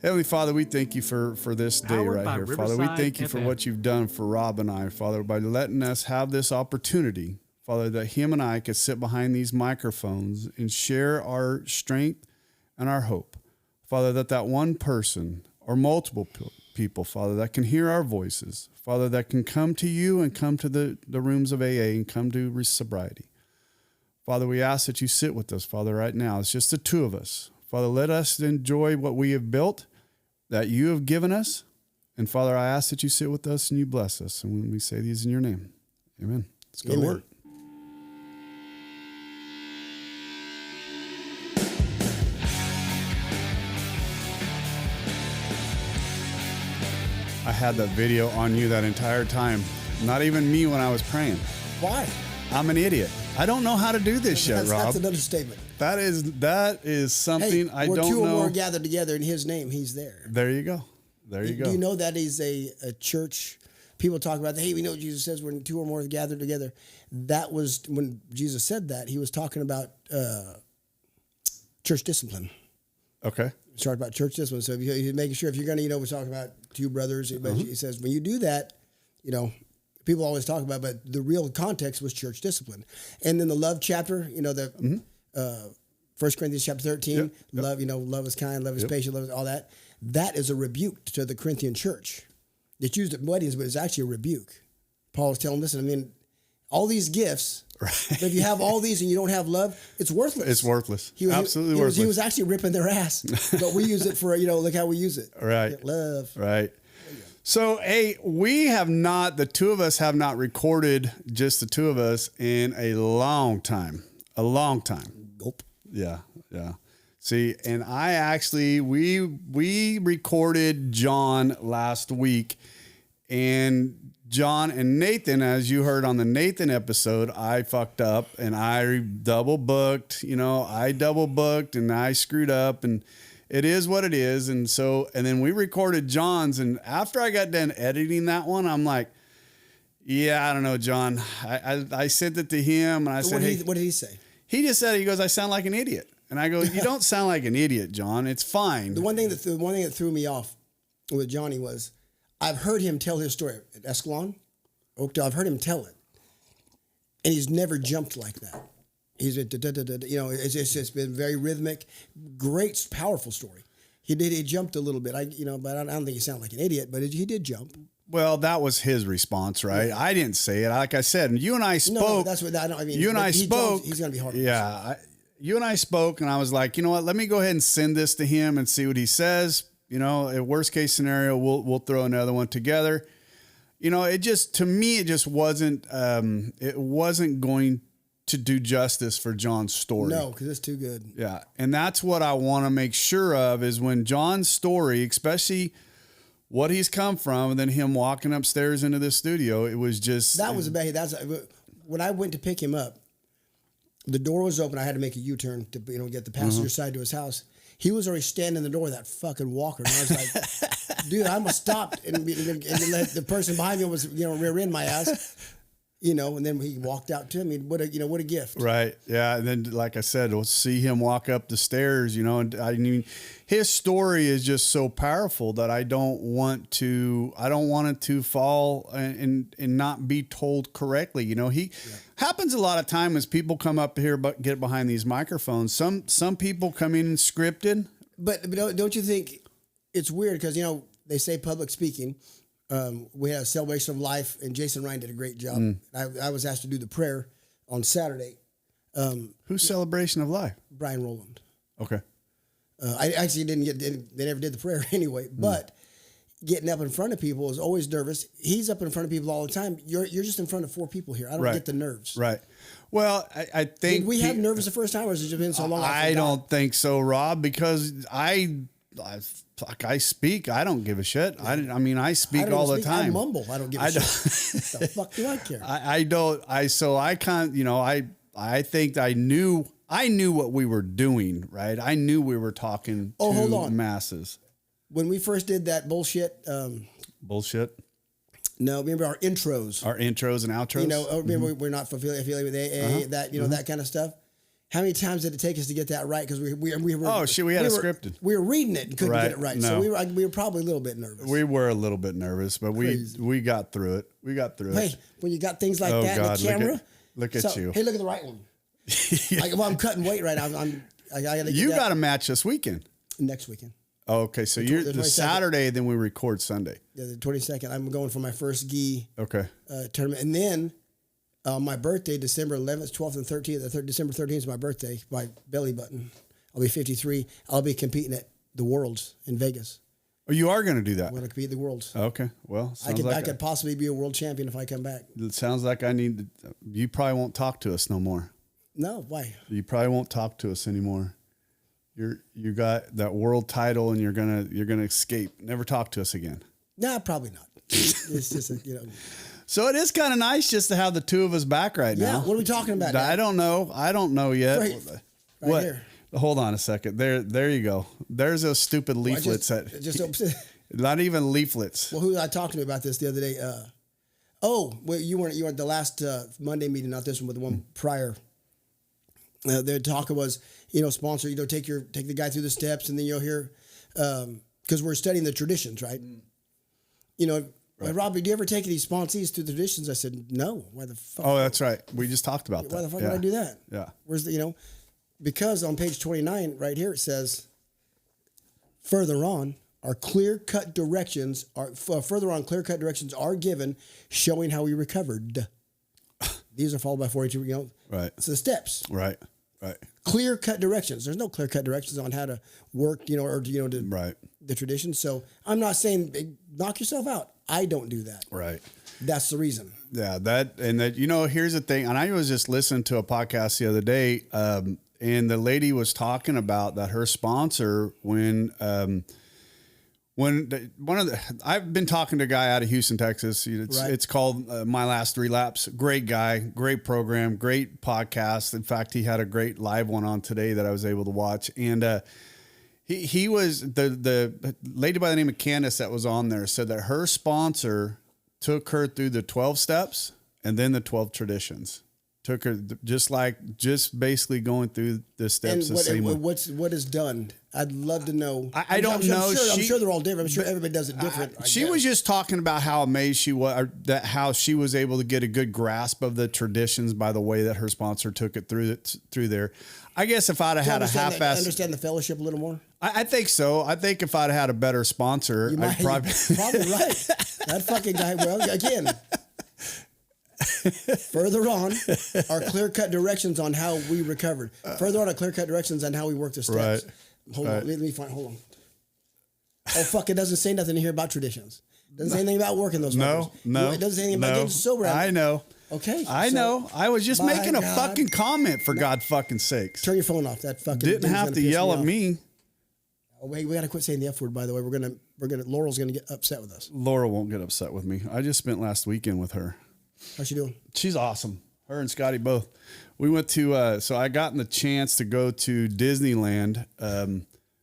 Heavenly Father, we thank you for this day Powered right by here. Father, we Riverside thank you for FM. what you've done for Rob and I, Father, by letting us have this opportunity, Father, that him and I could sit behind these microphones and share our strength and our hope. Father, that one person or multiple people, Father, that can hear our voices, Father, that can come to you and come to the rooms of AA and come to sobriety. Father, we ask that you sit with us, Father, right now. It's just the two of us. Father, let us enjoy what we have built, that you have given us. And Father, I ask that you sit with us and you bless us. And when we say these in your name, amen. Let's go to work. I had that video on you that entire time. Not even me when I was praying. Why? I'm an idiot. I don't know how to do this shit, Rob. That's another statement. That is something I don't know. Where two or more gathered together in his name, he's there. There you go. There you go. Do you know that is a church? People talk about, hey, we know what Jesus says when two or more gathered together. That was when Jesus said that. He was talking about church discipline. Okay. He's talking about church discipline. So he's making sure if you're going to, we're talking about two brothers. But he says when you do that, people always talk about, but the real context was church discipline. And then the love chapter, 1 Corinthians chapter 13, love, love is kind, love is patient, love is all that. That is a rebuke to the Corinthian church. It's used at weddings, but it's actually a rebuke. Paul is telling, listen, all these gifts, right. But if you have all these and you don't have love, it's worthless. It's worthless. Absolutely worthless. worthless. He was actually ripping their ass, but we use it for, look how we use it. Right. Love. Right. So, hey, the two of us have not recorded, just the two of us, in a long time. A long time. Gulp. Yeah. See, and we recorded John last week, and John and Nathan, as you heard on the Nathan episode, I fucked up and I double booked, and I screwed up, and it is what it is. And then we recorded John's, and after I got done editing that one, I'm like, yeah, I don't know, John. I sent it to him, and I said, what did he say? He just said, he goes, I sound like an idiot. And I go, you don't sound like an idiot, John. It's fine. The one thing that threw me off with Johnny was I've heard him tell his story at Escalon, Oakdale. I've heard him tell it, and he's never jumped like that. He's it's been very rhythmic, great, powerful story. He jumped a little bit. But I don't think he sounded like an idiot, but he did jump. Well, that was his response, right? Yeah. I didn't say it. Like I said, and you and I spoke. No, that's what I mean. You and I spoke. He's going to be hard. Yeah. You and I spoke, and I was like, you know what? Let me go ahead and send this to him and see what he says. A worst case scenario, we'll throw another one together. It just, to me, it just wasn't. It wasn't going to do justice for John's story. No, because it's too good. Yeah, and that's what I want to make sure of is when John's story, especially what he's come from, and then him walking upstairs into the studio, it was just that was bad. When I went to pick him up. The door was open. I had to make a U-turn to get the passenger side to his house. He was already standing in the door with that fucking walker. And I was like, dude, I almost stopped and let the person behind me was, rear end my ass. And then he walked out to me. What a gift. Right. Yeah. And then, like I said, we'll see him walk up the stairs, and I mean, his story is just so powerful that I don't want it to fall and not be told correctly. Happens a lot of time as people come up here, but get behind these microphones. Some people come in scripted, but don't you think it's weird? Cause they say public speaking, we had a celebration of life, and Jason Ryan did a great job. I was asked to do the prayer on Saturday. Whose celebration of life? Brian Rowland. Okay. I actually they never did the prayer anyway, but getting up in front of people is always nervous. He's up in front of people all the time. You're just in front of 4 people here. I don't get the nerves. Right. Well, I think... Did we have nerves the first time, or has it just been so long? I don't think so, Rob, because I speak. I don't give a shit. I speak all the time. I mumble. I don't give a shit. The fuck do I care? I don't. So I can't. I think I knew what we were doing. Right. I knew we were talking to masses. When we first did that bullshit. Bullshit. No, remember our intros. Our intros and outros. Remember we're not affiliated with AA. That that kind of stuff. How many times did it take us to get that right? Because we were scripted. We were reading it and couldn't get it right. No. So we were probably a little bit nervous. We were a little bit nervous, but we got through it. Hey, when you got things like that in the camera, look at you. Hey, look at the right one. I'm cutting weight right now. I gotta you got a match this weekend. Next weekend. Oh, okay, so you're the Saturday, then we record Sunday. Yeah, the 22nd. I'm going for my first gi tournament, and then my birthday, December 11th, 12th, and 13th. December 13th is my birthday. My belly button. I'll be 53. I'll be competing at the Worlds in Vegas. Oh, you are going to do that? I'm going to compete at the Worlds. Okay, well, I could possibly be a world champion if I come back. It sounds like you probably won't talk to us no more. No, why? You probably won't talk to us anymore. You got that world title, and you're gonna escape. Never talk to us again. Nah, probably not. It's just So it is kind of nice just to have the two of us back right now. Yeah. What are we talking about? I don't know yet. Right what? Here. Hold on a second. There you go. There's those stupid leaflets not even leaflets. Well, who was I talking to about this the other day? You weren't the last Monday meeting, not this one, but the one prior. Their talk was, sponsor, take the guy through the steps, and then you'll hear, because we're studying the traditions, right? Right. Robbie, do you ever take these sponsees through the traditions? I said, no. Why the fuck? Oh, that's right. We just talked about that. Why the fuck would I do that? Yeah. Where's because on page 29 right here, it says, further on, clear-cut directions are given showing how we recovered. These are followed by 42, Right. So the steps. Right. Clear-cut directions. There's no clear-cut directions on how to work, right. The tradition. So I'm not saying knock yourself out. I don't do that. Right. That's the reason. Yeah, here's the thing. And I was just listening to a podcast the other day, and the lady was talking about that her sponsor, I've been talking to a guy out of Houston, Texas. It's called My Last Relapse. Great guy, great program, great podcast. In fact, he had a great live one on today that I was able to watch. And he was the lady by the name of Candace that was on there said that her sponsor took her through the 12 steps and then the 12 traditions. Took her just basically going through the steps the same way. What is done? I'd love to know. I don't know. I'm sure they're all different. I'm sure everybody does it different. She was just talking about how amazed she was, how she was able to get a good grasp of the traditions by the way that her sponsor took it through there. I guess if I'd have had a half-ass, understand the fellowship a little more. I think so. I think if I'd have had a better sponsor, I'd probably right. That fucking guy. Well, again. Further on are clear-cut directions on how we recovered. Further on are clear-cut directions on how we work the steps. Right. Hold on. Let me find. Hold on. Oh, fuck. It doesn't say nothing here about traditions. It doesn't say anything about working those No. It doesn't say anything about getting sober. I know. Okay. I know. I was just making a fucking comment, for God fucking sakes. Turn your phone off. That fucking didn't have to yell at me. Oh, wait, we got to quit saying the F word, by the way. Laurel's going to get upset with us. Laurel won't get upset with me. I just spent last weekend with her. How's she doing? She's awesome. Her and Scotty both. We went to, so I gotten the chance to go to Disneyland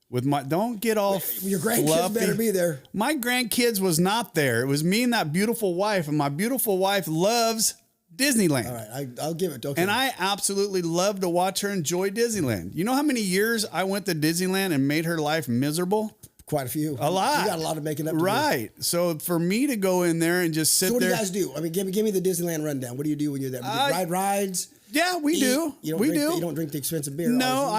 with my, don't get all your grandkids fluffy. Better be there. My grandkids was not there. It was me and that beautiful wife, and my beautiful wife loves Disneyland. All right, I'll give it. Okay. And I absolutely love to watch her enjoy Disneyland. You know how many years I went to Disneyland and made her life miserable? Quite a few. A lot. You got a lot of making up to right. Do. So for me to go in there and just sit there. So what do you guys do? I mean, give me the Disneyland rundown. What do you do when you're there? Ride rides? Yeah, we do. You don't drink the expensive beer. No,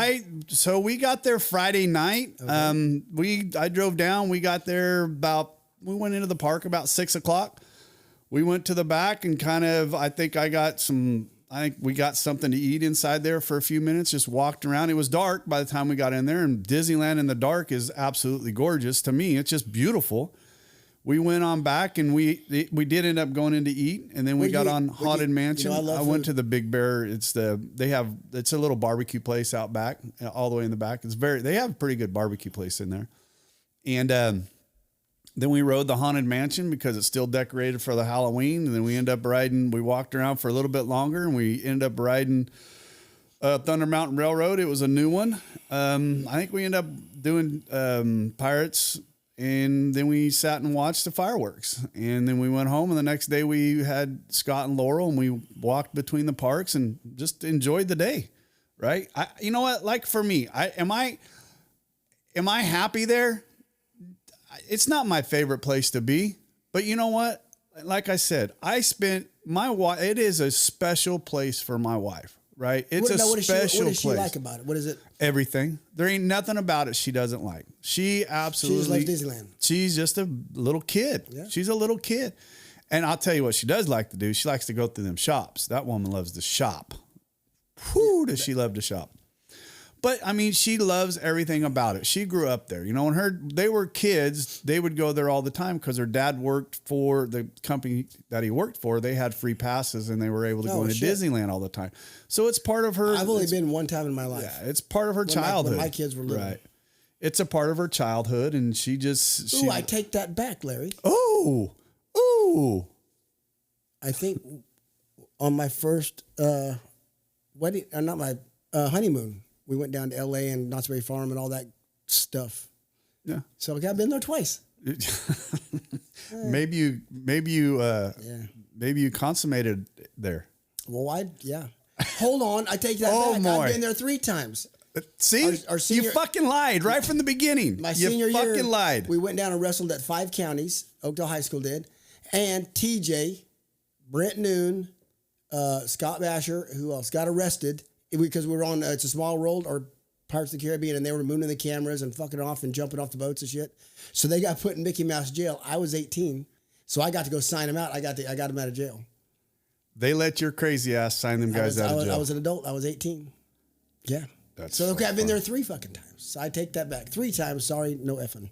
so we got there Friday night. Okay. I drove down. We got there we went into the park about 6:00. We went to the back and I think we got something to eat inside there for a few minutes, just walked around. It was dark by the time we got in there, and Disneyland in the dark is absolutely gorgeous. To me, it's just beautiful. We went on back, and we did end up going in to eat, and then we got on Haunted Mansion. I went to the Big Bear. It's a little barbecue place out back, all the way in the back. They have a pretty good barbecue place in there. And then we rode the Haunted Mansion because it's still decorated for the Halloween. And then we walked around for a little bit longer, and we ended up riding Thunder Mountain Railroad. It was a new one. I think we ended up doing Pirates, and then we sat and watched the fireworks. And then we went home, and the next day we had Scott and Laurel, and we walked between the parks and just enjoyed the day. right? You know what? Like for me, am I happy there? It's not my favorite place to be, but you know what? Like I said, my wife. It is a special place for my wife, right? It's a special place. What does she like about it? What is it? Everything. There ain't nothing about it she doesn't like. She absolutely. She just loves Disneyland. She's just a little kid. Yeah. She's a little kid. And I'll tell you what she does like to do. She likes to go through them shops. That woman loves to shop. Whoo, does she love to shop. But I mean, she loves everything about it. She grew up there. You know, when they were kids, they would go there all the time because her dad worked for the company that he worked for. They had free passes and they were able to go into Disneyland all the time. So it's part of her. I've only been one time in my life. Yeah, it's part of her childhood. When my kids were little. Right. It's a part of her childhood, and she just. Ooh, I take that back, Larry. Ooh. I think on my first wedding, not my honeymoon, we went down to L.A. and Knott's Berry Farm and all that stuff. Yeah. So I've been there twice. Maybe you consummated there. Well, Hold on, I take that back. Boy. I've been there 3 times. See, our senior, you fucking lied right from the beginning. My senior you fucking year, lied. We went down and wrestled at 5 counties. Oakdale High School did. And TJ, Brent Noon, Scott Basher, who else got arrested because we were on It's a Small World or Pirates of the Caribbean, and they were mooning the cameras and fucking off and jumping off the boats and shit. So they got put in Mickey Mouse jail. I was 18, so I got to go sign them out. I got them out of jail. They let your crazy ass sign them guys out of jail. I was an adult. I was 18. Yeah. That's so okay, I've been there 3 fucking times. So I take that back. 3 times. Sorry, no effing.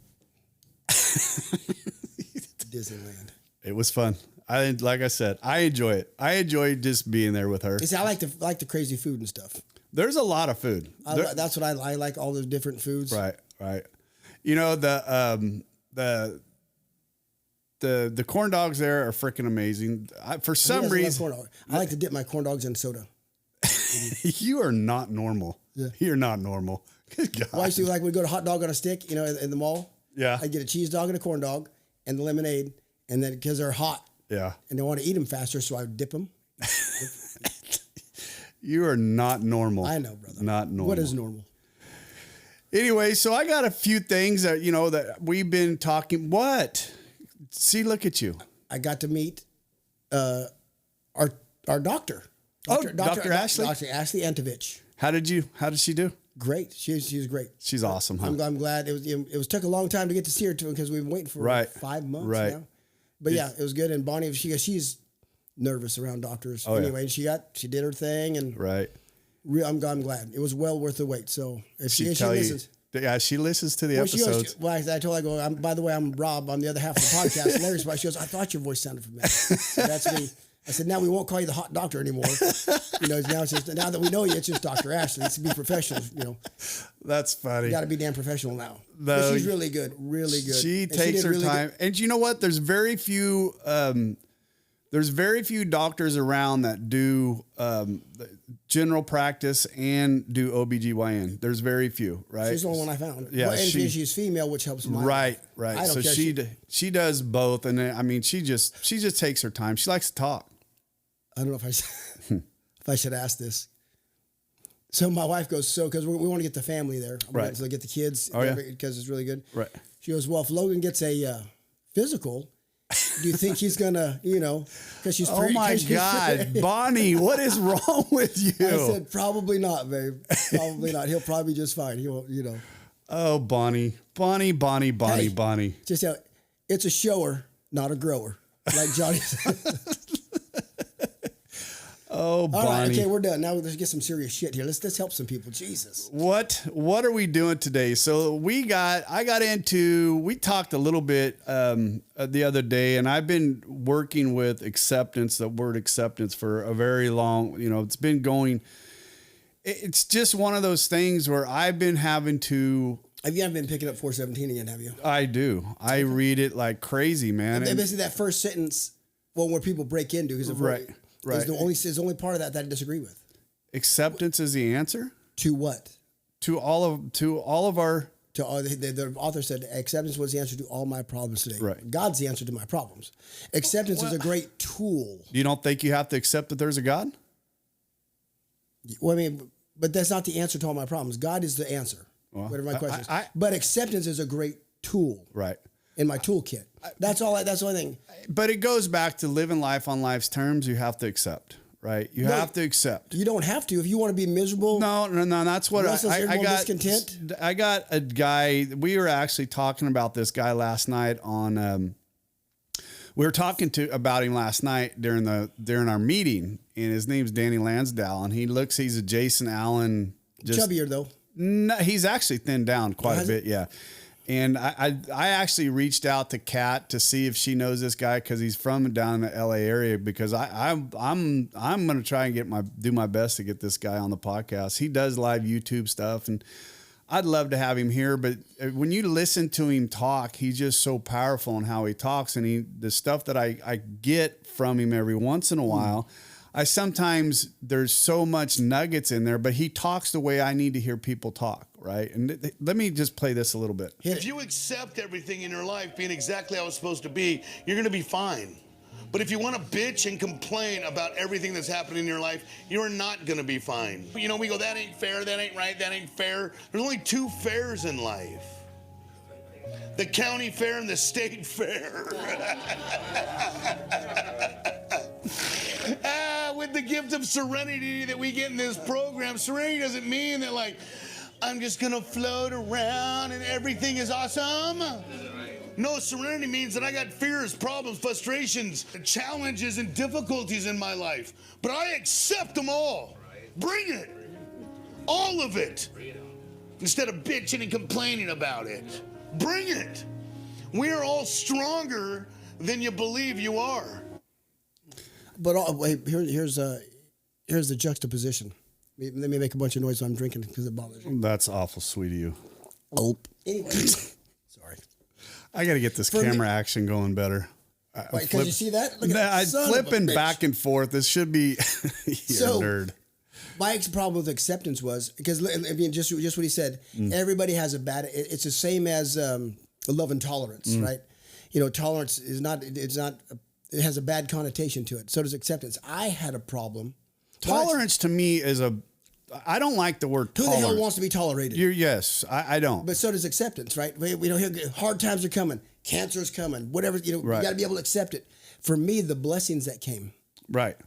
Disneyland. It was fun. Like I said, I enjoy it. I enjoy just being there with her. See, I like the crazy food and stuff. There's a lot of food. That's what I like. All those different foods. Right. You know the corn dogs there are freaking amazing. For some reason, I like to dip my corn dogs in soda. You are not normal. Yeah. You're not normal. Good God. Well, I used to we'd go to hot dog on a stick, in the mall. Yeah. I'd get a cheese dog and a corn dog and the lemonade, and then because they're hot. Yeah. And they want to eat them faster, so I would dip them. You are not normal. I know, brother. Not normal. What is normal? Anyway, so I got a few things that, that we've been talking. What? See, look at you. I got to meet our doctor. Dr. Ashley? Dr. Ashley Antovich. How did she do? Great. She was great. She's awesome, huh? I'm glad. It took a long time to get to see her because we've been waiting for 5 months now. But yeah, it was good. And Bonnie, she's nervous around doctors. Anyway, she did her thing, and I'm glad. It was well worth the wait. So if she listens. Yeah, she listens to the episodes. I told her, by the way, I'm Rob on the other half of the podcast. Larry's wife. She goes, I thought your voice sounded familiar. So that's me. I said, now we won't call you the hot doctor anymore. Now that we know you, it's just Dr. Ashley. It's to be professional, That's funny. You got to be damn professional now. But she's really good, really good. She takes her time. Good. And you know what? There's very few doctors around that do general practice and do OBGYN. There's very few, right? She's the only one I found. Yeah, and she's female, which helps my life. Right. I don't care. She does both, and I mean, she just takes her time. She likes to talk. I don't know if I should ask this. So my wife goes, because we want to get the family there, right? So get the kids, because it's really good, right? She goes, well, if Logan gets a physical. Do you think he's gonna, because she's oh my God, Bonnie, what is wrong with you? I said, probably not, babe. Probably not. He'll probably be just fine. He'll, Oh, Bonnie. Bonnie. Just it's a shower, not a grower, like Johnny said. Oh, Bonnie. All right, okay, we're done. Now let's get some serious shit here. Let's help some people. Jesus. What are we doing today? So we talked a little bit the other day, and I've been working with acceptance, the word acceptance, for a very long, it's been going. It's just one of those things where I've been having to. You haven't been picking up 417 again, have you? I do. I read it like crazy, man. And basically that first sentence, where people break into, because right. Is the only part of that I disagree with. Acceptance is the answer to what? To all of our. The author said acceptance was the answer to all my problems today. Right. God's the answer to my problems. Acceptance is a great tool. You don't think you have to accept that there's a God? Well, I mean, But that's not the answer to all my problems. God is the answer. Well, whatever my question is. But acceptance is a great tool. Right. In my toolkit. That's the only thing. But it goes back to living life on life's terms. You have to accept, right? You have to accept. You don't have to. If you want to be miserable. No. That's what I got. Discontent. I got a guy. We were actually talking about this guy last night on. We were talking about him last night during our meeting, and his name's Danny Lansdowne, and he's a Jason Allen. Chubbier though. No, he's actually thinned down quite a bit. Yeah. And I actually reached out to Kat to see if she knows this guy, because he's from down in the LA area, because I'm going to try and do my best to get this guy on the podcast. He does live YouTube stuff, and I'd love to have him here. But when you listen to him talk, he's just so powerful in how he talks, and the stuff that I get from him every once in a while. Sometimes there's so much nuggets in there, but he talks the way I need to hear people talk, right? And let me just play this a little bit. If you accept everything in your life being exactly how it's supposed to be, you're going to be fine. But if you want to bitch and complain about everything that's happening in your life, you're not going to be fine. You know, we go, that ain't fair, that ain't right, that ain't fair. There's only two fairs in life. The county fair and the state fair. With the gift of serenity that we get in this program, serenity doesn't mean that, like, I'm just going to float around and everything is awesome. No, serenity means that I got fears, problems, frustrations, challenges, and difficulties in my life. But I accept them all. Bring it. All of it. Instead of bitching and complaining about it. Bring it. We are all stronger than you believe you are. But here's the juxtaposition. Let me make a bunch of noise while I'm drinking because it bothers me. That's awful sweet of you. Oh. Anyway. Sorry. I got to get this camera action going better. Because you see that? Look at I'm flipping back and forth. This should be you're a nerd. My problem with acceptance was, because I mean, just what he said, everybody has a bad, it's the same as love and tolerance, right? You know, tolerance is not, it has a bad connotation to it. So does acceptance. I had a problem. Tolerance to me is I don't like the word tolerance. Who the hell wants to be tolerated? Yes, I don't. But so does acceptance, right? We don't hear hard times are coming, cancer's coming, whatever, you know, you got to be able to accept it. For me, the blessings that came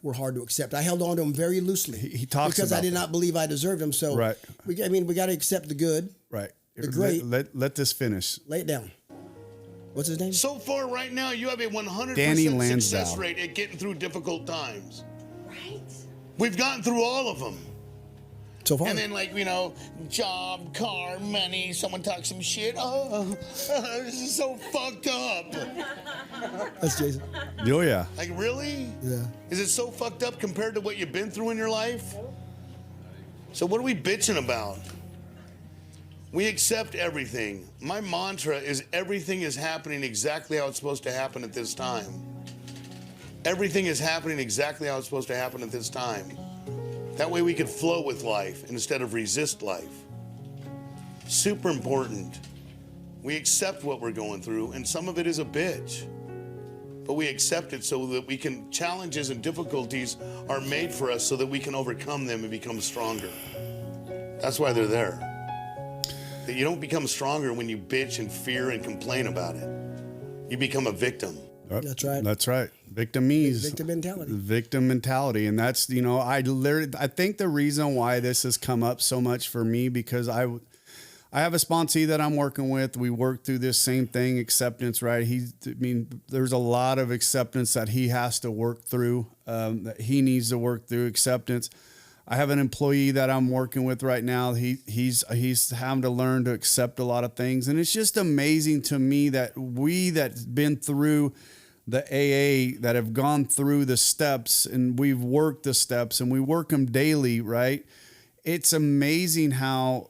were hard to accept. I held on to them very loosely. He talks because about I did not believe I deserved them. So we got to accept the good. Right. The great. Let this finish. Lay it down. What's his name? So far right now, you have a 100% success rate at getting through difficult times. Right. We've gotten through all of them. So far. And then, like, you know, job, car, money, someone talks some shit. Oh, this is so fucked up. That's Jason. Oh, yeah. Like, really? Yeah. Is it so fucked up compared to what you've been through in your life? So what are we bitching about? We accept everything. My mantra is everything is happening exactly how it's supposed to happen at this time. Everything is happening exactly how it's supposed to happen at this time. That way we could flow with life instead of resist life. Super important. We accept what we're going through, and some of it is a bitch. But we accept it so that we can, challenges and difficulties are made for us so that we can overcome them and become stronger. That's why they're there. That you don't become stronger when you bitch and fear and complain about it. You become a victim. That's right. That's right. Victimese. Victim mentality. Victim mentality. And that's, you know, I think the reason why this has come up so much for me, because I have a sponsee that I'm working with. We work through this same thing, acceptance, right? There's a lot of acceptance that he has to work through, that he needs to work through acceptance. I have an employee that I'm working with right now. He's having to learn to accept a lot of things. And it's just amazing to me that we that's been through the AA, that have gone through the steps, and we've worked the steps and we work them daily, right? It's amazing how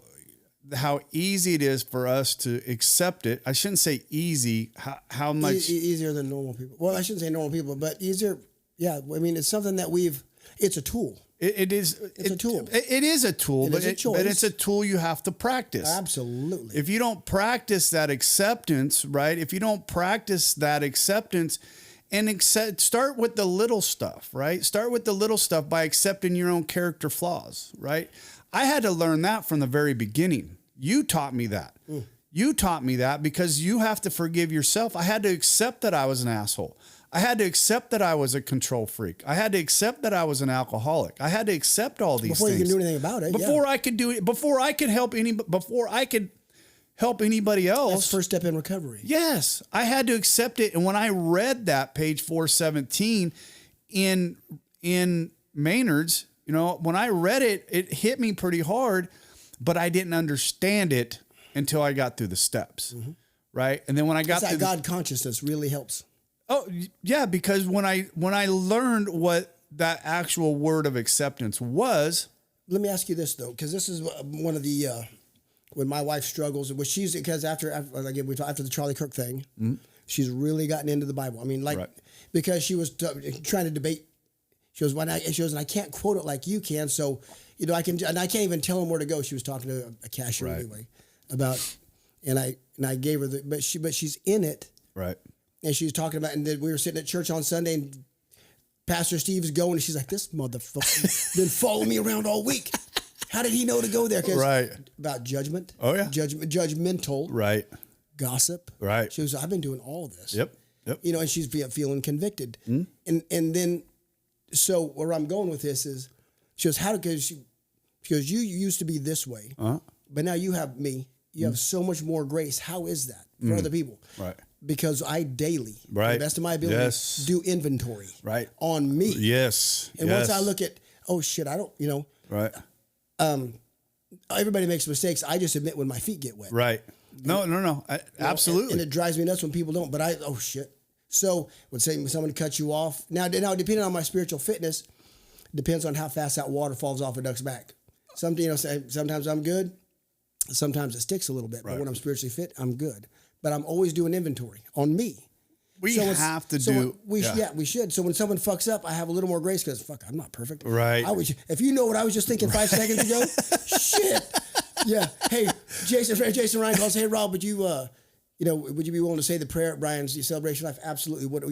easy it is for us to accept it. I shouldn't say easy, how much easier than normal people. Well, I shouldn't say normal people, but easier. Yeah. I mean, it's something that it's a tool. It is. It's a tool. It is a tool, but it's a tool you have to practice. Absolutely. If you don't practice that acceptance, right? If you don't practice that acceptance and start with the little stuff, right? Start with the little stuff by accepting your own character flaws, right? I had to learn that from the very beginning. You taught me that. You taught me that because you have to forgive yourself. I had to accept that I was an asshole. I had to accept that I was a control freak. I had to accept that I was an alcoholic. I had to accept all these before things. You can do anything about it. Before I could do it, before I could help anybody else. That's the first step in recovery. Yes, I had to accept it. And when I read that page 417 in Maynard's, when I read it, it hit me pretty hard, but I didn't understand it until I got through the steps. Right. And then when I got that God consciousness really helps. Oh yeah. Because when I learned what that actual word of acceptance was. Let me ask you this though, because this is one of the, when my wife struggles, because after the Charlie Kirk thing, she's really gotten into the Bible. I mean, because she was trying to debate. She goes, and I can't quote it like you can. So, I can't even tell him where to go. She was talking to a cashier anyway and I gave her but she's in it. Right. And she's talking about, and then we were sitting at church on Sunday and Pastor Steve's going and she's like, this motherfucker been following me around all week. How did he know to go there? Right. About judgment. Oh yeah. Judgmental. Right. Gossip. Right. She goes, I've been doing all this. Yep. And she's feeling convicted. And then, so where I'm going with this is, she goes, she goes, you used to be this way, but now you have me. You have so much more grace. How is that for other people? Right. Because I daily, to the best of my ability, do inventory on me. Yes. And once I look at, oh shit, I don't, Right. Everybody makes mistakes. I just admit when my feet get wet. Right. No. Absolutely. And it drives me nuts when people don't, but oh shit. So when someone cuts you off, now depending on my spiritual fitness, depends on how fast that water falls off a duck's back. Sometimes I'm good. Sometimes it sticks a little bit, but when I'm spiritually fit, I'm good. But I'm always doing inventory on me. We have to do. We should. So when someone fucks up, I have a little more grace because I'm not perfect. Right. If you know what I was just thinking 5 seconds ago, shit. Yeah. Hey, Jason Ryan calls. Hey, Rob, would you would you be willing to say the prayer at Brian's celebration life? Absolutely. What?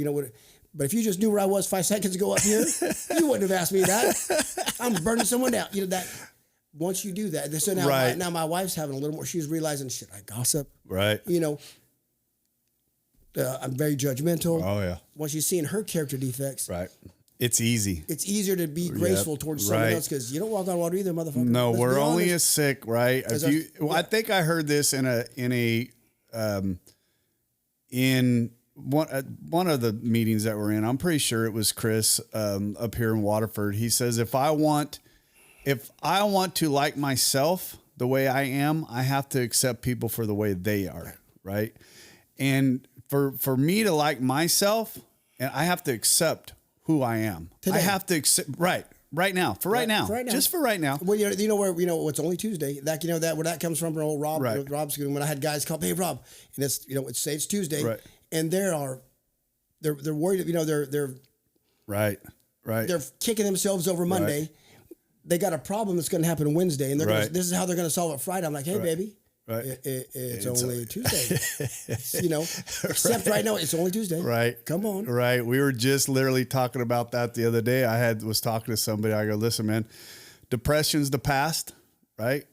But if you just knew where I was 5 seconds ago up here, you wouldn't have asked me that. I'm burning someone down. That. Once you do that, so now my wife's having a little more. She's realizing, shit, I gossip. Right. I'm very judgmental. Oh yeah. Once she's seeing her character defects. Right. It's easy. It's easier to be graceful towards someone else because you don't walk on water either, motherfucker. No, we're only as sick, right? I think I heard this in one of the meetings that we're in. I'm pretty sure it was Chris up here in Waterford. He says, if I want to like myself the way I am, I have to accept people for the way they are, right? And for me to like myself, and I have to accept who I am. Today. I have to accept right now, just for right now. Well, it's only Tuesday. That where that comes from old Rob. Right. Rob's when I had guys call, hey Rob, and it's Tuesday, right. And they're worried. They're right. They're kicking themselves over Monday. Right. They got a problem that's going to happen Wednesday, and this is how they're going to solve it Friday. I'm like, hey, baby, it's only Tuesday. Except right now, it's only Tuesday. Right. Come on. Right. We were just literally talking about that the other day. Was talking to somebody. I go, listen, man, depression's the past, right?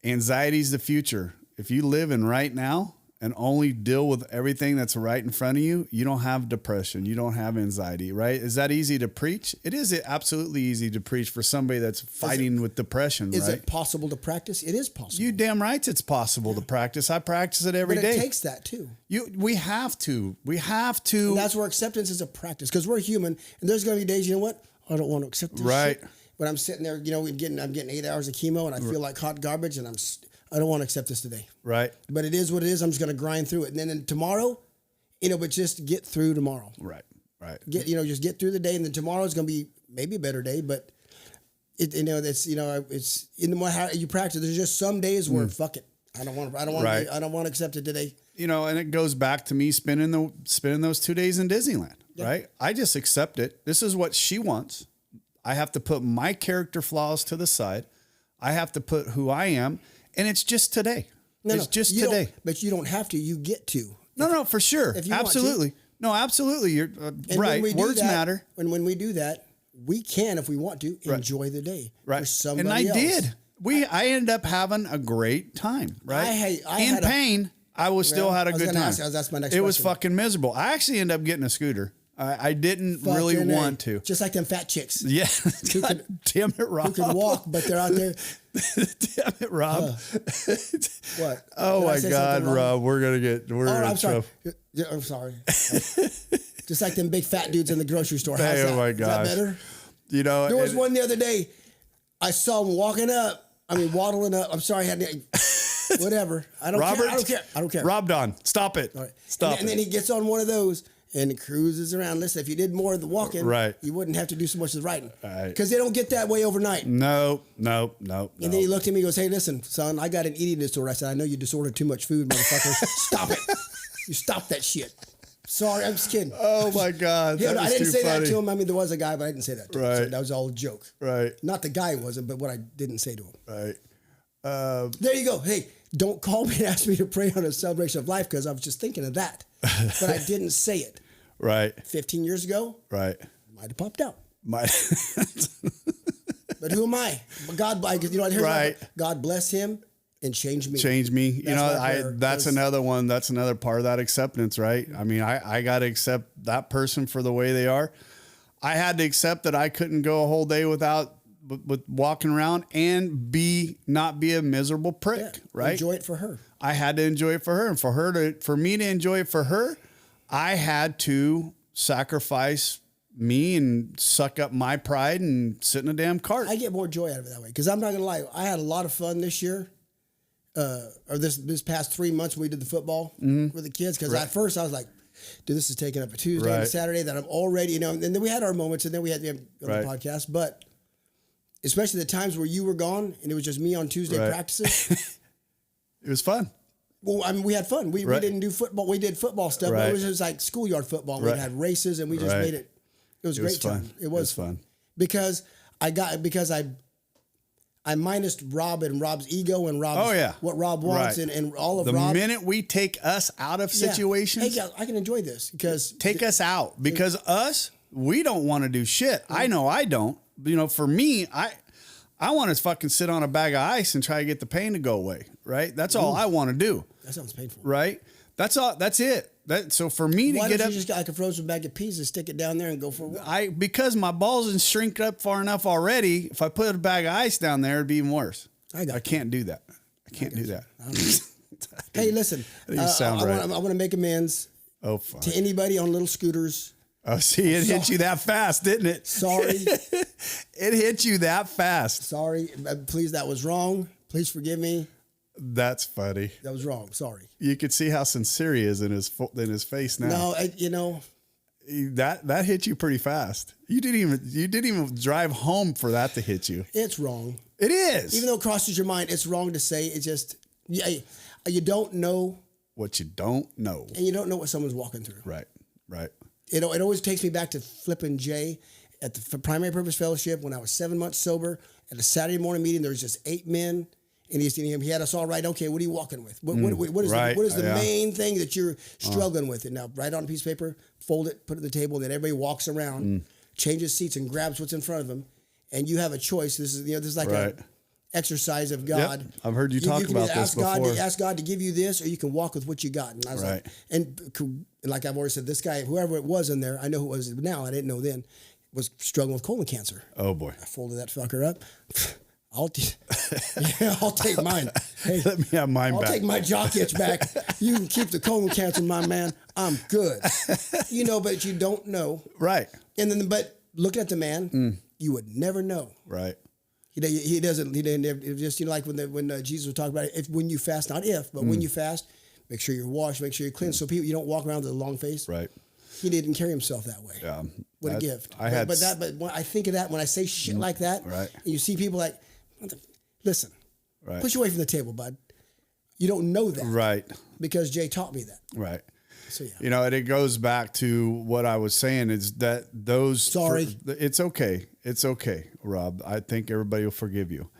Anxiety's the future. If you live in right now and only deal with everything that's right in front of you, you don't have depression. You don't have anxiety, right? Is that easy to preach? It is absolutely easy to preach for somebody that's fighting with depression, Is right? it possible to practice? It is possible. You damn right it's possible to practice. I practice it every day. But it takes that too. We have to. And that's where acceptance is a practice because we're human and there's going to be days, you know what? I don't want to accept this shit. But I'm sitting there, I'm getting 8 hours of chemo and I feel like hot garbage and I don't want to accept this today. Right. But it is what it is. I'm just going to grind through it. And then tomorrow, but just get through tomorrow. Right. Just get through the day. And then tomorrow is going to be maybe a better day. But, it's in the more how you practice. There's just some days where, fuck it. I don't want to accept it today. And it goes back to me spending those 2 days in Disneyland. Yeah. Right. I just accept it. This is what she wants. I have to put my character flaws to the side. I have to put who I am. And it's just today. It's just today. But you don't have to. You get to. No, for sure. Absolutely. No, absolutely. You're right. Words matter. When we do that, we can, if we want to, enjoy the day. Right. And I did. I ended up having a great time, right? I in had pain, I was still had a good time. That's my next It was question. fucking miserable. I actually ended up getting a scooter. I didn't really Fucking want to. Just like them fat chicks. Yeah. God damn it, Rob. Who can walk, but they're out there. Damn it, Rob. What? Oh, my God, Rob. We're going to get... I'm sorry. I'm sorry. Just like them big fat dudes in the grocery store. How's that? my Is gosh. that better? You know... There was one the other day. I saw him waddling up. I'm sorry. Whatever. I don't care. I don't care. Rob Don, stop it. All right. Stop and then he gets on one of those and cruises around. Listen, if you did more of the walking, right, you wouldn't have to do so much of the writing. Right. Because they don't get that way overnight. No. And then he looked at me and goes, hey, listen, son, I got an eating disorder. I said, I know you disordered too much food, motherfucker. Stop it. You stop that shit. Sorry, I'm just kidding. Oh, my God. Yeah, I didn't say funny. that to him. I mean, there was a guy, but I didn't say that to him. Right. So that was all a joke. Right. Not the guy wasn't, but what I didn't say to him. Right. There you go. Hey, don't call me and ask me to pray on a celebration of life because I was just thinking of that. But I didn't say it. Right. 15 years ago, right, might have popped out. Might. But who am I? God, you know, I heard right. God bless him and change me. Change me. That's that's another one. That's another part of that acceptance, right? I mean, I got to accept that person for the way they are. I had to accept that I couldn't go a whole day without with walking around and not be a miserable prick, right? Enjoy it for her. I had to enjoy it for her, and for me to enjoy it for her, I had to sacrifice me and suck up my pride and sit in a damn cart. I get more joy out of it that way because I'm not gonna lie. I had a lot of fun this year, or this past 3 months when we did the football with the kids. Because at first I was like, dude, this is taking up a Tuesday and a Saturday that I'm already, and then we had our moments, and then we had the other podcast, but. Especially the times where you were gone and it was just me on Tuesday practices. It was fun. Well, I mean, we had fun. We didn't do football. We did football stuff, but it was just like schoolyard football. We had races and we just made it. It was a great time. It was fun. Because I minused Rob and Rob's ego and Rob's what Rob wants and all of Rob. The minute we take us out of situations. Hey, I can enjoy this because. Take us out because we don't want to do shit. I know I don't. For me, I want to fucking sit on a bag of ice and try to get the pain to go away, right? That's all I want to do. That sounds painful. Right? That's all. That's it. So for me to Why get don't up, you just get like a frozen bag of peas and stick it down there and go for a walk? Because my balls didn't shrink up far enough already. If I put a bag of ice down there, it'd be even worse. I can't do that. I can't do that. Hey, listen. You sound right. I want to make amends to anybody on little scooters. Oh, see, it hit you that fast, didn't it? Sorry. It hit you that fast. Sorry. Please, that was wrong. Please forgive me. That's funny. That was wrong. Sorry. You could see how sincere he is in his face now. No, that hit you pretty fast. You didn't even drive home for that to hit you. It's wrong. It is. Even though it crosses your mind, it's wrong to say. It's just you don't know what you don't know, and you don't know what someone's walking through. Right. It always takes me back to flipping Jay at the Primary Purpose Fellowship when I was 7 months sober. At a Saturday morning meeting, there was just 8 men, and he had us all write. Okay, what are you walking with? What is the main thing that you're struggling with? And now write on a piece of paper, fold it, put it on the table, and then everybody walks around, changes seats, and grabs what's in front of them, and you have a choice. This is like a exercise of God. Yep. I've heard you talk about this before. Ask God to give you this, or you can walk with what you got. And I was like, and like I've already said, this guy, whoever it was in there, I know who it was now. I didn't know then, was struggling with colon cancer. Oh boy! I folded that fucker up. I'll take mine. Hey, let me have mine back. I'll take my jock itch back. You can keep the colon cancer, my man. I'm good. But you don't know. Right. And then, but looking at the man, you would never know. Right. He doesn't. He didn't. Just like when Jesus was talking about it. When you fast, not if, but when you fast, make sure you're washed, make sure you're clean, so you don't walk around with a long face. Right. He didn't carry himself that way. Yeah. What a gift. But when I think of that, when I say shit like that, right. And you see people like, listen, right. Push you away from the table, bud. You don't know that, right? Because Jay taught me that, right. So yeah. And it goes back to what I was saying is that those. Sorry. It's okay. It's okay, Rob. I think everybody will forgive you.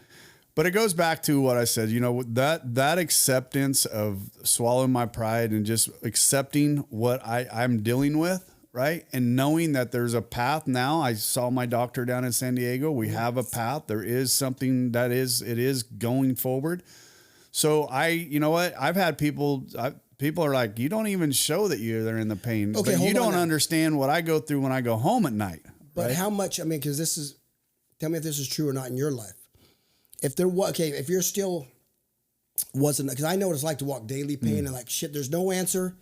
But it goes back to what I said, that acceptance of swallowing my pride and just accepting what I'm dealing with, right? And knowing that there's a path now. I saw my doctor down in San Diego. We have a path. There is something it is going forward. So you know what? I've had people are like, you don't even show that they're in the pain. Okay, but you don't now. understand what I go through when I go home at night. But right? how much, because tell me if this is true or not in your life. If you're still wasn't, because I know what it's like to walk daily pain and like, shit, there's no answer.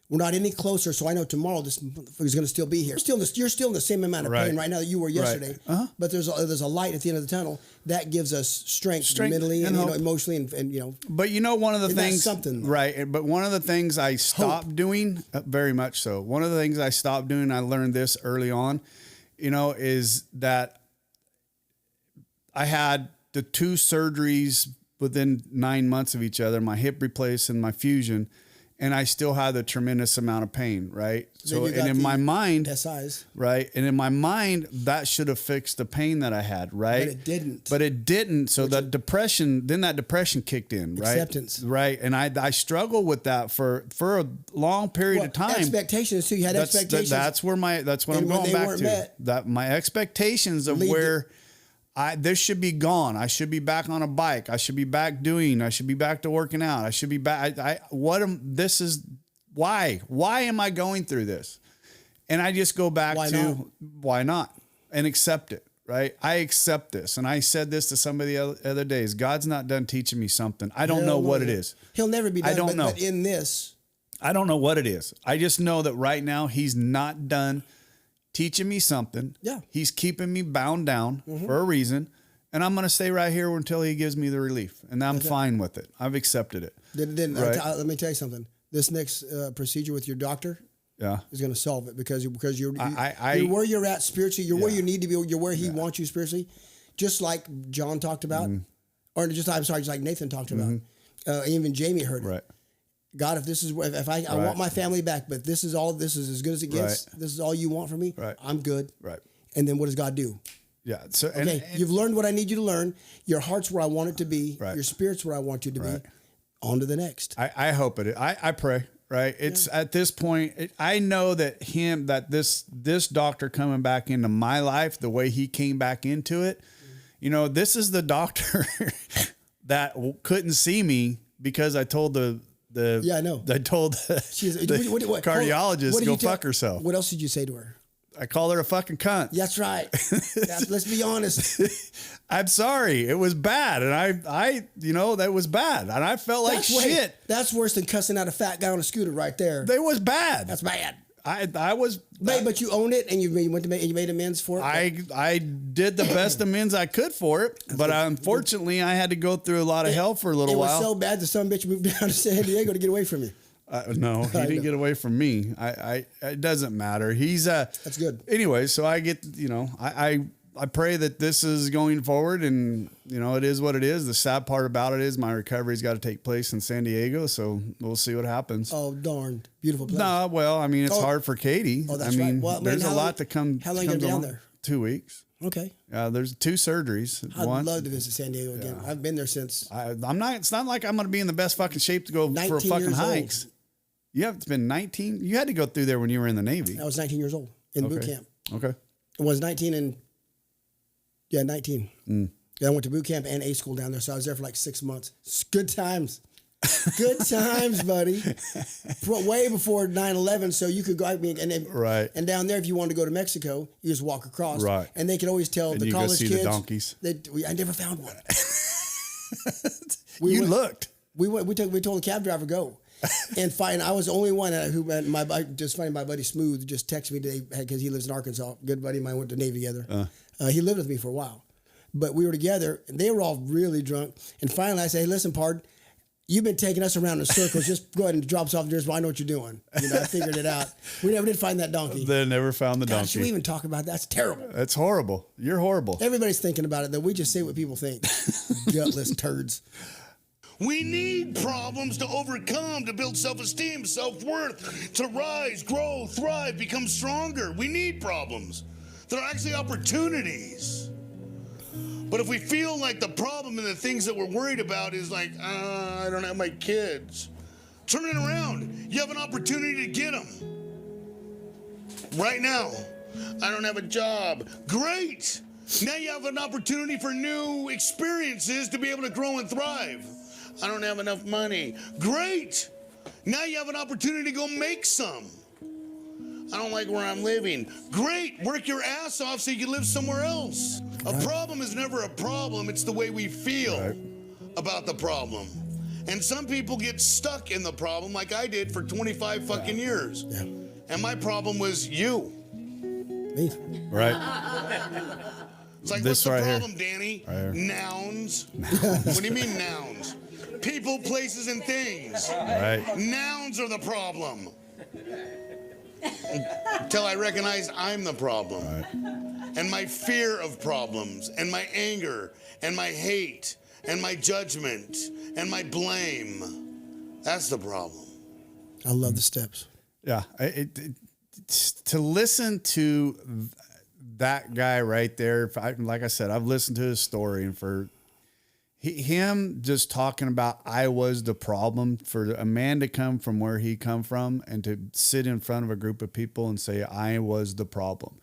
We're not any closer. So I know tomorrow this motherfucker's going to still be here. You're still in the same amount of pain right now that you were yesterday. Right. But there's a light at the end of the tunnel that gives us strength mentally and emotionally and. But one of the things, something right? But one of the things I stopped doing, very much so. One of the things I stopped doing, I learned this early on, is that I had the 2 surgeries within 9 months of each other, my hip replaced and my fusion. And I still had a tremendous amount of pain, right? So, and in my mind, SIs. right? And in my mind, that should have fixed the pain that I had, right? But it didn't. So that depression kicked in, right? Acceptance. Right. And I struggled with that for a long period of time. Expectations too. You had expectations. That's what I'm going back to. That my expectations of where this should be gone. I should be back on a bike. I should be back to working out. I should be back. Why am I going through this? And I just go back why not and accept it. Right. I accept this. And I said this to somebody the other days. God's not done teaching me something. I don't know what it is. He'll never be done. I don't know. But in this, I don't know what it is. I just know that right now he's not done teaching me something. Yeah. He's keeping me bound down for a reason. And I'm going to stay right here until he gives me the relief. And I'm fine with it. I've accepted it. Then let me tell you something. This next procedure with your doctor is going to solve it because you're where you're at spiritually. You're where you need to be. You're where he wants you spiritually. Just like John talked about, just like Nathan talked about. Even Jamie heard it. Right. God, if I want my family back, but this is as good as it gets. Right. This is all you want from me. Right. I'm good. Right. And then what does God do? Yeah. So you've learned what I need you to learn. Your heart's where I want it to be. Right. Your spirit's where I want you to be. On to the next. I hope it. I pray. Right. It's at this point, I know that this doctor coming back into my life, the way he came back into it, this is the doctor that couldn't see me because I told I know. I told the cardiologist to go fuck herself. What else did you say to her? I called her a fucking cunt. That's right. Let's be honest. I'm sorry. It was bad. And I that was bad. And I felt like shit. That's worse than cussing out a fat guy on a scooter right there. It was bad. That's bad. I was. But you owned it and you made amends for it? I did the best amends I could for it. But unfortunately, I had to go through a lot of hell for a little while. It was so bad that some bitch moved down to San Diego to get away from you. No, he didn't get away from me. It doesn't matter. He's that's good. Anyway, so I get, I pray that this is going forward and, it is what it is. The sad part about it is my recovery's got to take place in San Diego. So we'll see what happens. Oh, darn. Beautiful place. No, well, it's hard for Katie. Oh, that's right. Well, there's a lot to come. How long are you going to be down there? 2 weeks. Okay. There's 2 surgeries. I'd love to visit San Diego again. I've been there since. It's not like I'm going to be in the best fucking shape to go for fucking hikes. It's been 19. You had to go through there when you were in the Navy. I was 19 years old in boot camp. Okay. I was 19 19. Yeah, I went to boot camp and A school down there, so I was there for like 6 months. Good times. Good times, buddy. Way before 9/11, so you could go. And down there, if you wanted to go to Mexico, you just walk across. Right. And they could always tell the college kids. The donkeys. I never found one. You looked. We told the cab driver go. And fine, I was the only one who my buddy Smooth just texted me today because he lives in Arkansas. Good buddy of mine, went to Navy together. He lived with me for a while, but we were together and they were all really drunk. And finally, I say, "Hey, listen, pard, you've been taking us around in circles. Just go ahead and drop us off there. I know what you're doing. I figured it out. We never did find that donkey. They never found the donkey. Should we even talk about that? That's terrible. That's horrible. You're horrible. Everybody's thinking about it though. We just say what people think. Gutless turds. We need problems to overcome, to build self-esteem, self-worth, to rise, grow, thrive, become stronger. We need problems. They're actually opportunities. But if we feel like the problem and the things that we're worried about is like, I don't have my kids, turn it around. You have an opportunity to get them. Right now, I don't have a job. Great. Now you have an opportunity for new experiences to be able to grow and thrive. I don't have enough money. Great. Now you have an opportunity to go make some. I don't like where I'm living. Great. Work your ass off so you can live somewhere else. A problem is never a problem. It's the way we feel about the problem. And some people get stuck in the problem like I did for 25 fucking years. Yeah. And my problem was you. Me. Right. It's like, This what's the right here. problem, Danny? Right here. Nouns. What do you mean nouns? People, places, and things. Right. Nouns are the problem. Until I recognize I'm the problem. Right. And my fear of problems, and my anger, and my hate, and my judgment, and my blame. That's the problem. I love the steps. Yeah. To listen to that guy right there, like I said, I've listened to his story, and for him just talking about I was the problem, for a man to come from where he come from and to sit in front of a group of people and say I was the problem.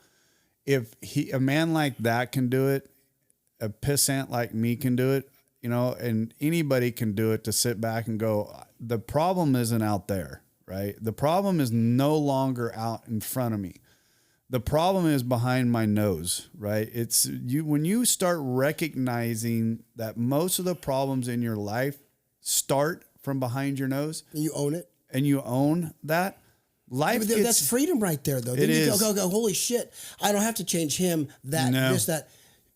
If a man like that can do it, a pissant like me can do it, you know, and anybody can do it, to sit back and go, the problem isn't out there, right? The problem is no longer out in front of me. The problem is behind my nose, right? It's you, when you start recognizing that most of the problems in your life start from behind your nose. And you own it. And you own that. Life Yeah, that's freedom right there, though. Then It you is. go, holy shit. I don't have to change him, that, No. this, that.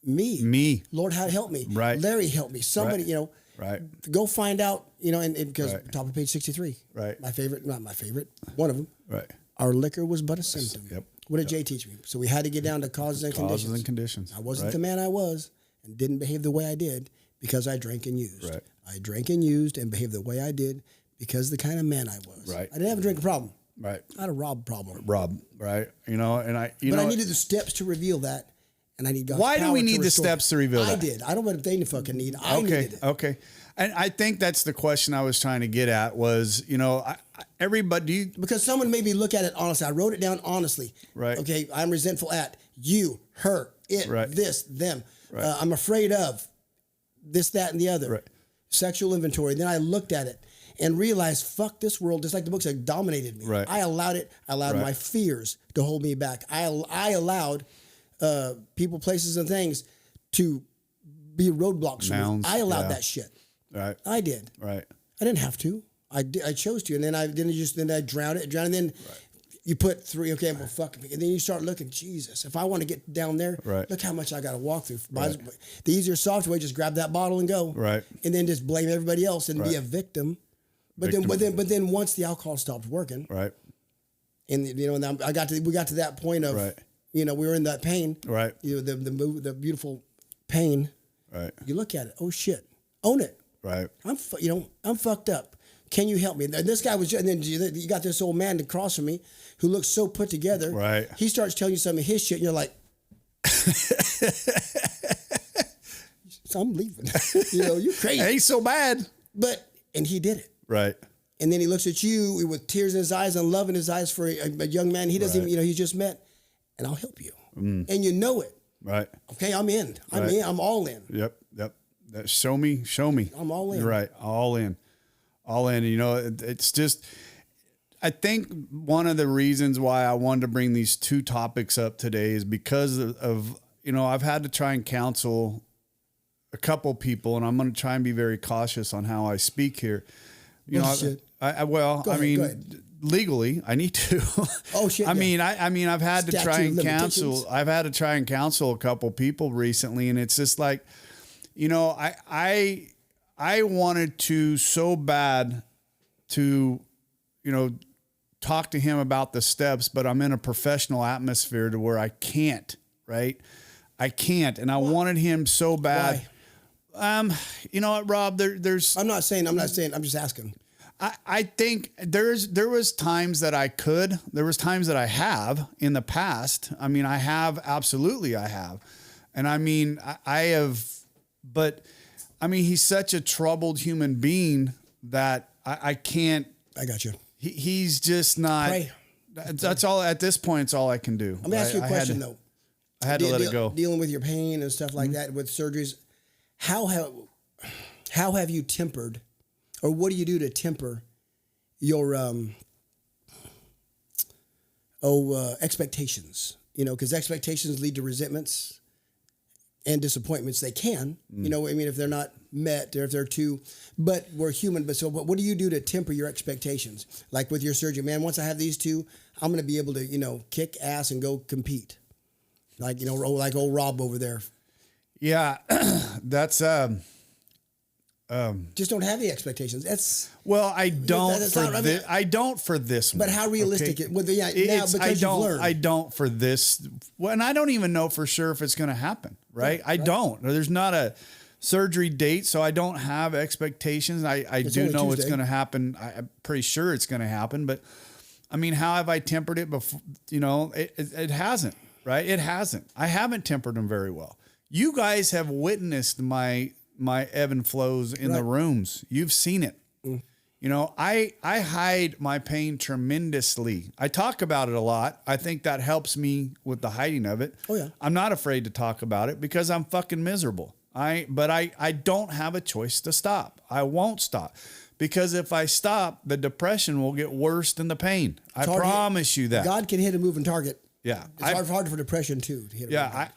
Me. Me. Lord, help me. Right. Larry, help me. Somebody, Right. you know. Right. Go find out, you know, and because Right. top of page 63. Right. My favorite, not my favorite, one of them. Right. Our liquor was but a symptom. Yep. What did Jay teach me? So we had to get down to causes and conditions. Causes and conditions. I wasn't right. the man I was and didn't behave the way I did because I drank and used. Right. I drank and used and behaved the way I did because the kind of man I was. Right. I didn't have a drinking problem. Right. I had a rob problem. Rob, right? You know, and I needed the steps to reveal that, and I need God's Why do power we to need the restore steps it. to reveal I that? did. I don't know what they fucking need. I needed it. Okay. And I think that's the question I was trying to get at was, you know, everybody. Because someone made me look at it honestly. I wrote it down honestly. Right. Okay, I'm resentful at you, her, it, Right. this, them. Right. I'm afraid of this, that, and the other. Right. Sexual inventory. Then I looked at it and realized, fuck this world, just like the books that dominated me. Right. I allowed it. I allowed Right. my fears to hold me back. I allowed people, places, and things to be roadblocks for Nouns, me. I allowed yeah. that shit. Right. I did. Right. I didn't have to. I chose to, and then I drowned it, and then you put three. Okay, well, fuck me, and then you start looking. Jesus, if I want to get down there, Right. look how much I got to walk through. Right. The easier, soft way, just grab that bottle and go. Right. And then just blame everybody else and be Right. a victim. But Victim. then once the alcohol stopped working, Right. and you know, and we got to that point of, Right. you know, we were in that pain. Right. You know, the beautiful pain. Right. You look at it. Oh shit, own it. Right. I'm fucked up. Can you help me? And this guy was, and then you got this old man across from me who looks so put together. Right. He starts telling you some of his shit, and you're like, so I'm leaving. You know, you're crazy. Ain't so bad. And he did it. Right. And then he looks at you with tears in his eyes and love in his eyes for a young man he doesn't Right. even, you know, he just met, and I'll help you. And you know it. Right. Okay, I'm in. I'm Right. in. I'm all in. Yep. Show me. I'm all in. You're right. All in. You know, it's just, I think one of the reasons why I wanted to bring these two topics up today is because of you know, I've had to try and counsel a couple people, and I'm going to try and be very cautious on how I speak here. You know, shit. Go ahead. Legally, I need to. Oh shit! I mean, I've had to try and counsel. limitations. I've had to try and counsel a couple people recently, and it's just like, you know, I wanted to so bad to, you know, talk to him about the steps, but I'm in a professional atmosphere to where I can't. Right? I can't, and I wanted him so bad. Why? You know what, Rob? There's. I'm not saying. I'm just asking. I think there was times that I could. There was times that I have in the past. I mean, I have. And I mean, I have. But I mean, he's such a troubled human being that I can't. I got you. He's just not. Pray. That's all at this point. It's all I can do. Let me ask you a question though. I had to let it go. Dealing with your pain and stuff like that with surgeries, how have you tempered, or what do you do to temper your expectations? You know, because expectations lead to resentments and disappointments. They can, you know, I mean, if they're not met or if they're too, but we're human. But what do you do to temper your expectations? Like with your surgery, man, once I have these two, I'm going to be able to, you know, kick ass and go compete. Like, you know, like old Rob over there. Yeah. That's, just don't have the expectations. I don't for this one. But how realistic okay? I don't for this. Well, and I don't even know for sure if it's going to happen. Right. I don't. There's not a surgery date, so I don't have expectations. I do know Tuesday. It's going to happen. I'm pretty sure it's going to happen. But I mean, how have I tempered it before? You know, it hasn't. Right. It hasn't. I haven't tempered them very well. You guys have witnessed my ebb and flows in the rooms. You've seen it. You know, I hide my pain tremendously. I talk about it a lot. I think that helps me with the hiding of it. Oh yeah. I'm not afraid to talk about it because I'm fucking miserable. But I don't have a choice to stop. I won't stop. Because if I stop, the depression will get worse than the pain. I promise you that. God can hit a moving target. Yeah. It's hard for depression too. To hit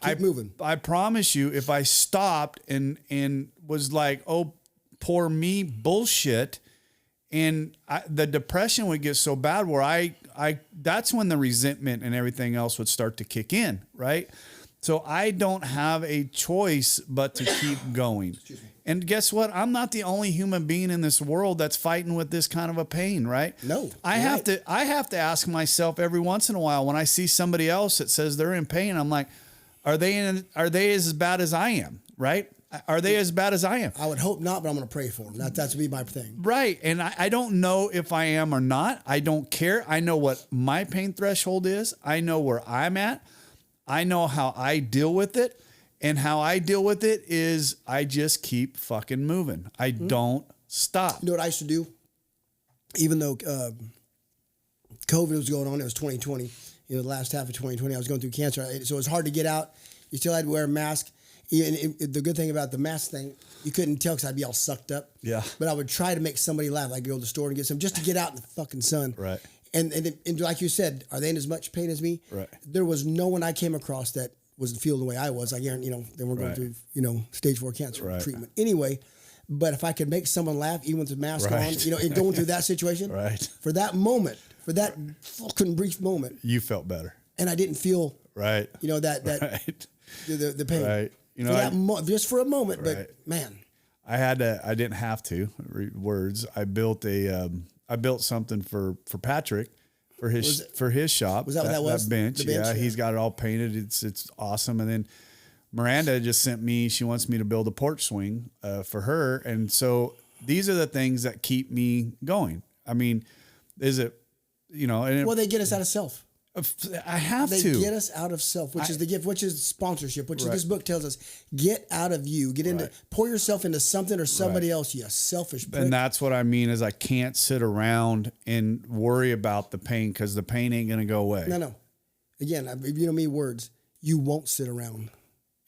keep moving. I promise you, if I stopped and was like, oh, poor me bullshit, and the depression would get so bad where that's when the resentment and everything else would start to kick in. Right. So I don't have a choice but to keep going. And guess what? I'm not the only human being in this world that's fighting with this kind of a pain, right? No. I have to ask myself every once in a while when I see somebody else that says they're in pain, I'm like, are they as bad as I am, right? Are they as bad as I am? I would hope not, but I'm going to pray for them. That's be my thing. Right. And I don't know if I am or not. I don't care. I know what my pain threshold is. I know where I'm at. I know how I deal with it. And how I deal with it is I just keep fucking moving. I don't stop. You know what I used to do? Even though COVID was going on, it was 2020. You know, the last half of 2020, I was going through cancer. So it was hard to get out. You still had to wear a mask. And the good thing about the mask thing, you couldn't tell because I'd be all sucked up. Yeah. But I would try to make somebody laugh. Like go to the store and get some just to get out in the fucking sun. Right. And like you said, are they in as much pain as me? Right. There was no one I came across that wasn't feeling the way I was. I guarantee, you know, they were going through, you know, stage 4 cancer treatment. Anyway, but if I could make someone laugh, even with the mask on, you know, and going through that situation, for that moment, for that fucking brief moment, you felt better, and I didn't feel, you know, that the pain, you know, just for a moment, but man, I didn't have to words. I built something for Patrick. For his shop. Was that what that was? That bench. Yeah, he's got it all painted. It's awesome. And then Miranda just sent me, she wants me to build a porch swing for her. And so these are the things that keep me going. I mean, is it, you know, and well, they get us out of self. I have they to. They get us out of self, which is the gift, which is sponsorship, which is this book tells us, get out of you, get into, pour yourself into something or somebody else, you selfish prick. And that's what I mean is I can't sit around and worry about the pain because the pain ain't going to go away. No. Again, you know me, words, you won't sit around.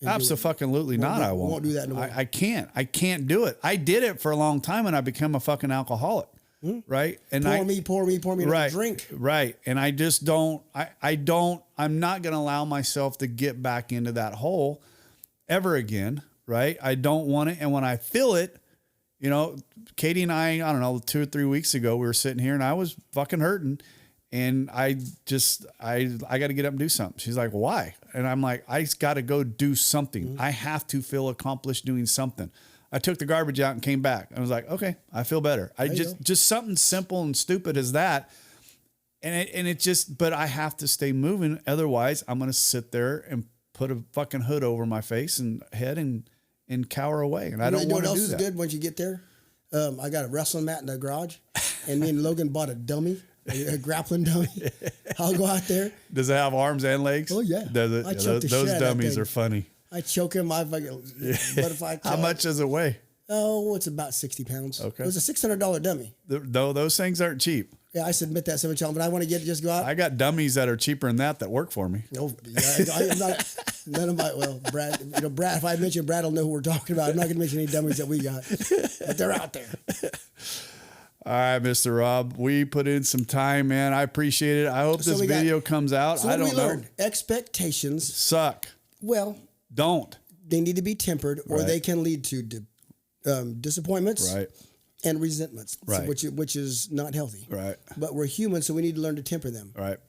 Absolutely not. I won't do that no more. I can't do it. I did it for a long time and I became a fucking alcoholic. Right. And pour me a drink. Right. And I just don't, I'm not going to allow myself to get back into that hole ever again. Right. I don't want it. And when I feel it, you know, Katie and I don't know, 2 or 3 weeks ago, we were sitting here and I was fucking hurting and I got to get up and do something. She's like, why? And I'm like, I just got to go do something. I have to feel accomplished doing something. I took the garbage out and came back. I was like, okay, I feel better. Just something simple and stupid as that. And it just, but I have to stay moving. Otherwise I'm going to sit there and put a fucking hood over my face and head and cower away. And I don't want to do that. You know what else is good once you get there? I got a wrestling mat in the garage and me and Logan bought a dummy, a grappling dummy. I'll go out there. Does it have arms and legs? Oh yeah. Those dummies are funny. I choke him. Butterfly. How much does it weigh? Oh, it's about 60 pounds. Okay. It was a $600 dummy. Though those things aren't cheap. Yeah, I submit that so much, but I want to just go out. I got dummies that are cheaper than that work for me. No, I'm not. None of my Brad. Brad. If I mention Brad, will know who we're talking about. I'm not going to mention any dummies that we got, but they're out there. All right, Mr. Rob, we put in some time, man. I appreciate it. I hope this video comes out. So I don't know. Learned? Expectations suck. Well, don't. They need to be tempered, or they can lead to disappointments. Right. And resentments, right. which is not healthy. Right. But we're human, so we need to learn to temper them. Right.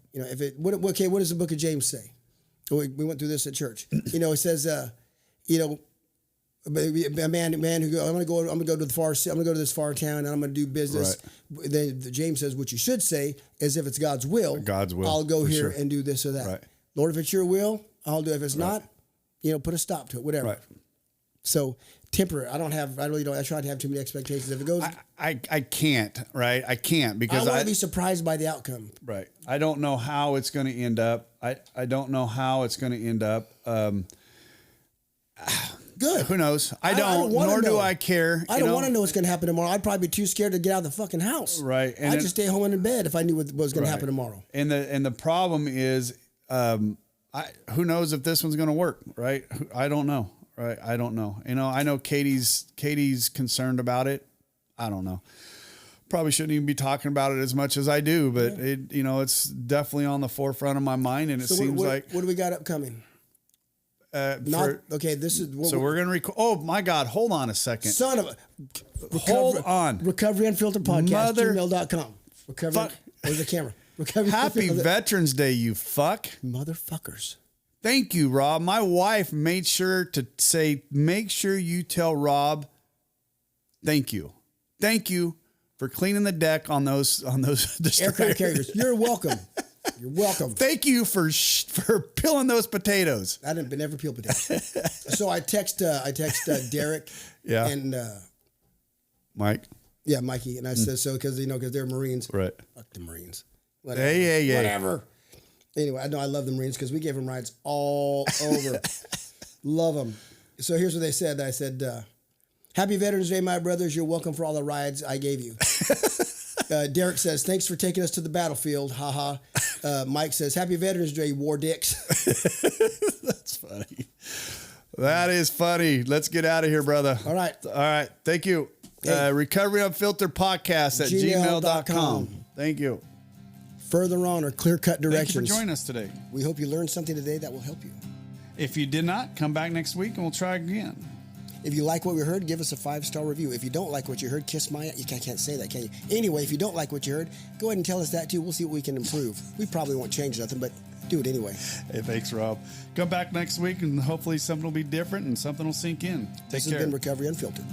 What does the book of James say? We went through this at church. It says, a man who go, I'm gonna go to the far, I'm gonna go to this far town and I'm gonna do business. Right. Then James says, what you should say is, if it's God's will, I'll go here and do this or that. Right. Lord, if it's your will, I'll do it. If it's not, put a stop to it, whatever. Right. So temper it. I really don't. I try to have too many expectations. If it goes, I can't. Right. I can't because I want to be surprised by the outcome. Right. I don't know how it's going to end up. I don't know how it's going to end up. Good. Who knows? I don't nor do I care. I don't want to know what's going to happen tomorrow. I'd probably be too scared to get out of the fucking house. Right. And I'd just stay home in bed if I knew what was going to happen tomorrow. And the problem is, who knows if this one's going to work? Right. I don't know. Right. I don't know. I know Katie's concerned about it. I don't know. Probably shouldn't even be talking about it as much as I do, but it's definitely on the forefront of my mind. And it seems like, what do we got upcoming? This is so we're going to record. Oh my God. Hold on a second. Son of a, hold on. Recovery Unfiltered Podcast, gmail.com. Recovery. Where's the camera? Recovery. Happy Veterans Day, you fuck. Motherfuckers. Thank you, Rob. My wife made sure to say, make sure you tell Rob, thank you. Thank you for cleaning the deck on those aircraft carriers. You're welcome. You're welcome. Thank you for peeling those potatoes. I didn't never peel potatoes. So I text Derek and Mike. Yeah, Mikey, and I said so because they're Marines. Right. Fuck the Marines. Whatever. Hey. Whatever. Anyway, I know I love the Marines because we gave them rides all over. Love them. So here's what they said. I said, Happy Veterans Day, my brothers. You're welcome for all the rides I gave you. Derek says, thanks for taking us to the battlefield. Ha ha. Mike says, Happy Veterans Day, war dicks. That's funny. That is funny. Let's get out of here, brother. All right. Thank you. Hey. Recovery Unfiltered Podcast at gmail.com. Thank you. Further on are clear-cut directions. Thank you for joining us today. We hope you learned something today that will help you. If you did not, come back next week and we'll try again. If you like what we heard, give us a 5-star review. If you don't like what you heard, kiss my... You can't say that, can you? Anyway, if you don't like what you heard, go ahead and tell us that too. We'll see what we can improve. We probably won't change nothing, but do it anyway. Hey, thanks, Rob. Come back next week and hopefully something will be different and something will sink in. Take care. This has been Recovery Unfiltered.